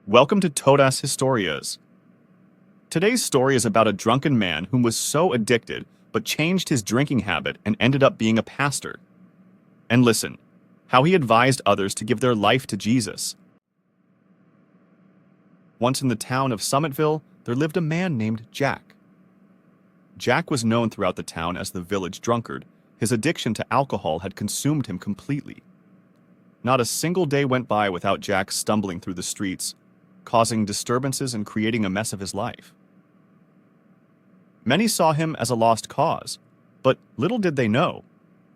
Welcome to Todas Historias. Today's story is about a drunken man who was so addicted but changed his drinking habit and ended up being a pastor. And listen, how he advised others to give their life to Jesus. Once in the town of Summitville, there lived a man named Jack. Jack was known throughout the town as the village drunkard. His addiction to alcohol had consumed him completely. Not a single day went by without Jack stumbling through the streets, causing disturbances and creating a mess of his life. Many saw him as a lost cause, but little did they know,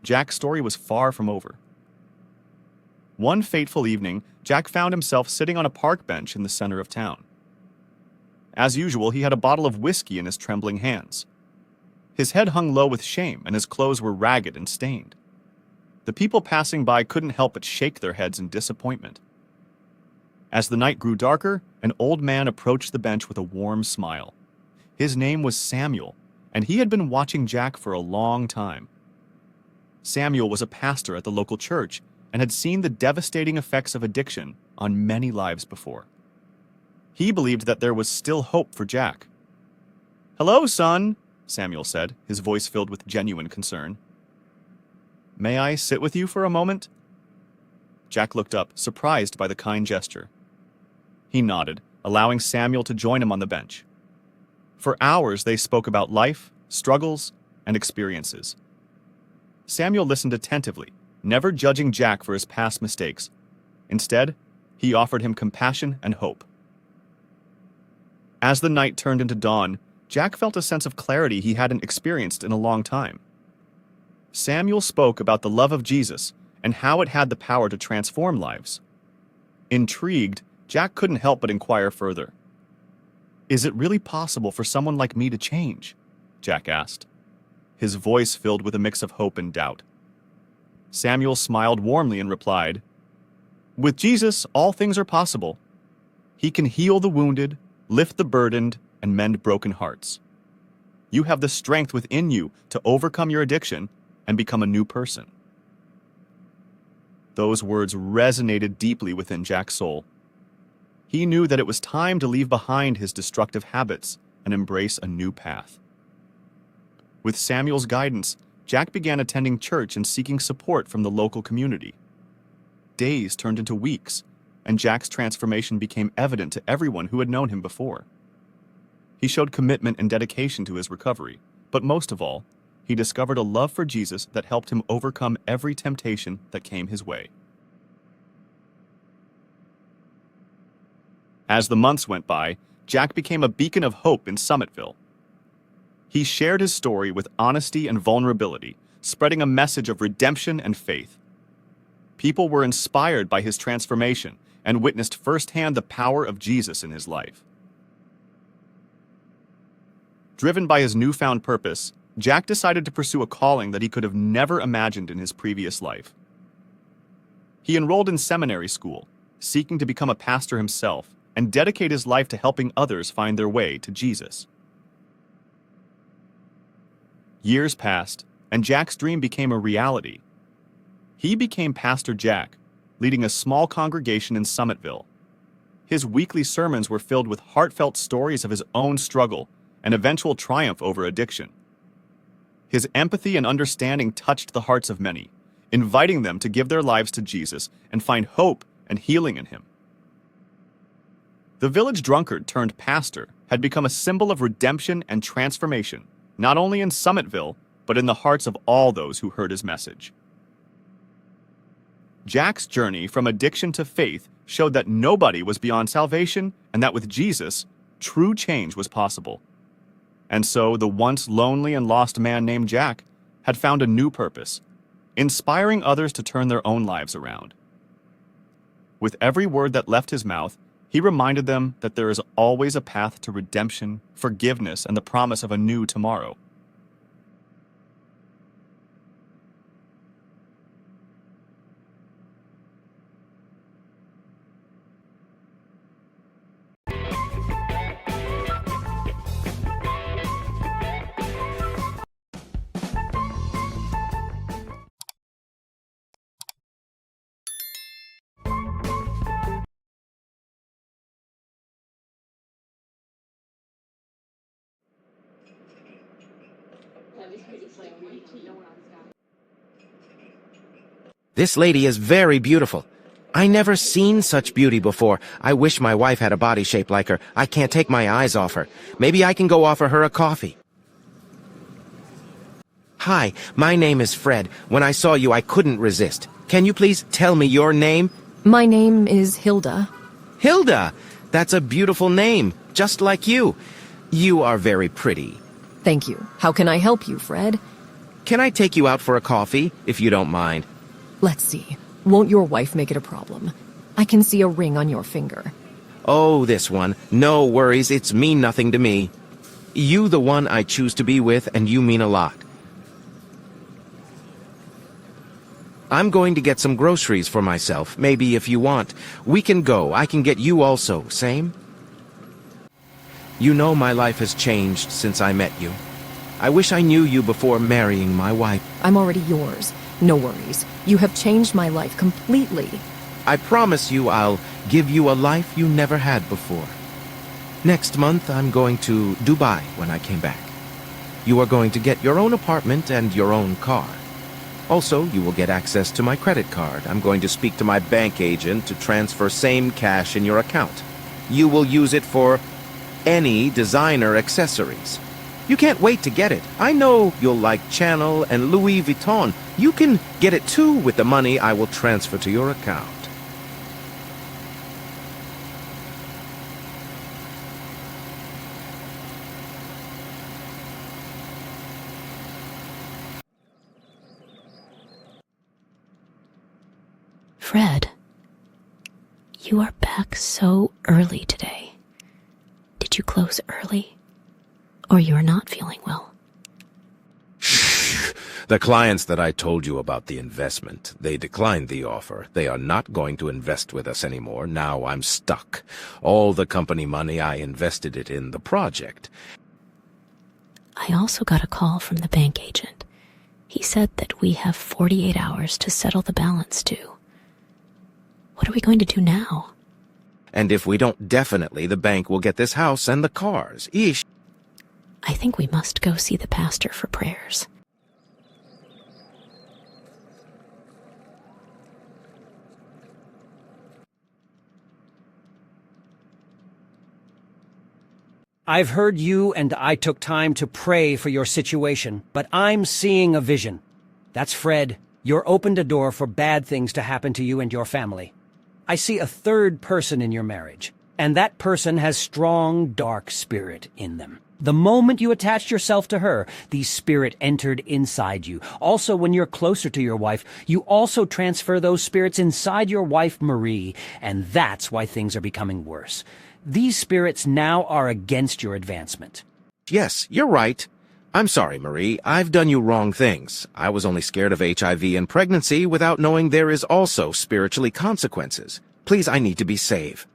Jack's story was far from over. One fateful evening, Jack found himself sitting on a park bench in the center of town. As usual, he had a bottle of whiskey in his trembling hands. His head hung low with shame, and his clothes were ragged and stained. The people passing by couldn't help but shake their heads in disappointment. As the night grew darker, an old man approached the bench with a warm smile. His name was Samuel, and he had been watching Jack for a long time. Samuel was a pastor at the local church and had seen the devastating effects of addiction on many lives before. He believed that there was still hope for Jack. "Hello, son," Samuel said, his voice filled with genuine concern. "May I sit with you for a moment?" Jack looked up, surprised by the kind gesture. He nodded, allowing Samuel to join him on the bench. For hours they spoke about life, struggles, and experiences. Samuel listened attentively, never judging Jack for his past mistakes. Instead, he offered him compassion and hope. As the night turned into dawn, Jack felt a sense of clarity he hadn't experienced in a long time. Samuel spoke about the love of Jesus and how it had the power to transform lives. Intrigued, Jack couldn't help but inquire further. "Is it really possible for someone like me to change?" Jack asked, his voice filled with a mix of hope and doubt. Samuel smiled warmly and replied, "With Jesus, all things are possible. He can heal the wounded, lift the burdened, and mend broken hearts. You have the strength within you to overcome your addiction and become a new person." Those words resonated deeply within Jack's soul. He knew that it was time to leave behind his destructive habits and embrace a new path. With Samuel's guidance, Jack began attending church and seeking support from the local community. Days turned into weeks, and Jack's transformation became evident to everyone who had known him before. He showed commitment and dedication to his recovery, but most of all, he discovered a love for Jesus that helped him overcome every temptation that came his way. As the months went by, Jack became a beacon of hope in Summitville. He shared his story with honesty and vulnerability, spreading a message of redemption and faith. People were inspired by his transformation and witnessed firsthand the power of Jesus in his life. Driven by his newfound purpose, Jack decided to pursue a calling that he could have never imagined in his previous life. He enrolled in seminary school, seeking to become a pastor himself and dedicate his life to helping others find their way to Jesus. Years passed, and Jack's dream became a reality. He became Pastor Jack, leading a small congregation in Summitville. His weekly sermons were filled with heartfelt stories of his own struggle and eventual triumph over addiction. His empathy and understanding touched the hearts of many, inviting them to give their lives to Jesus and find hope and healing in him. The village drunkard turned pastor had become a symbol of redemption and transformation, not only in Summitville, but in the hearts of all those who heard his message. Jack's journey from addiction to faith showed that nobody was beyond salvation and that with Jesus, true change was possible. And so the once lonely and lost man named Jack had found a new purpose, inspiring others to turn their own lives around. With every word that left his mouth, he reminded them that there is always a path to redemption, forgiveness, and the promise of a new tomorrow. This lady is very beautiful. I never seen such beauty before. I wish my wife had a body shape like her. I can't take my eyes off her. Maybe I can go offer her a coffee. Hi, my name is Fred. When I saw you, I couldn't resist. Can you please tell me your name? My name is Hilda. Hilda! That's a beautiful name, just like you. You are very pretty. Thank you. How can I help you, Fred? Can I take you out for a coffee, if you don't mind? Let's see. Won't your wife make it a problem? I can see a ring on your finger. Oh, this one. No worries, it's mean nothing to me. You the one I choose to be with, and you mean a lot. I'm going to get some groceries for myself. Maybe if you want, we can go. I can get you also. Same? You know my life has changed since I met you. I wish I knew you before marrying my wife. I'm already yours. No worries. You have changed my life completely. I promise you I'll give you a life you never had before. Next month, I'm going to Dubai when I came back. You are going to get your own apartment and your own car. Also, you will get access to my credit card. I'm going to speak to my bank agent to transfer same cash in your account. You will use it for any designer accessories. You can't wait to get it. I know you'll like Chanel and Louis Vuitton. You can get it too with the money I will transfer to your account. Fred, you are back so early today. Did you close early? Or you are not feeling well? Shh! The clients that I told you about the investment, they declined the offer. They are not going to invest with us anymore. Now I'm stuck. All the company money, I invested it in the project. I also got a call from the bank agent. He said that we have 48 hours to settle the balance due. What are we going to do now? And if we don't, definitely the bank will get this house and the cars. Eesh. I think we must go see the pastor for prayers. I've heard you and I took time to pray for your situation, but I'm seeing a vision. That's Fred. You're opened a door for bad things to happen to you and your family. I see a third person in your marriage, and that person has strong, dark spirit in them. The moment you attached yourself to her, the spirit entered inside you. Also, when you're closer to your wife, you also transfer those spirits inside your wife, Marie, and that's why things are becoming worse. These spirits now are against your advancement. Yes, you're right. I'm sorry, Marie. I've done you wrong things. I was only scared of HIV and pregnancy without knowing there is also spiritually consequences. Please, I need to be safe.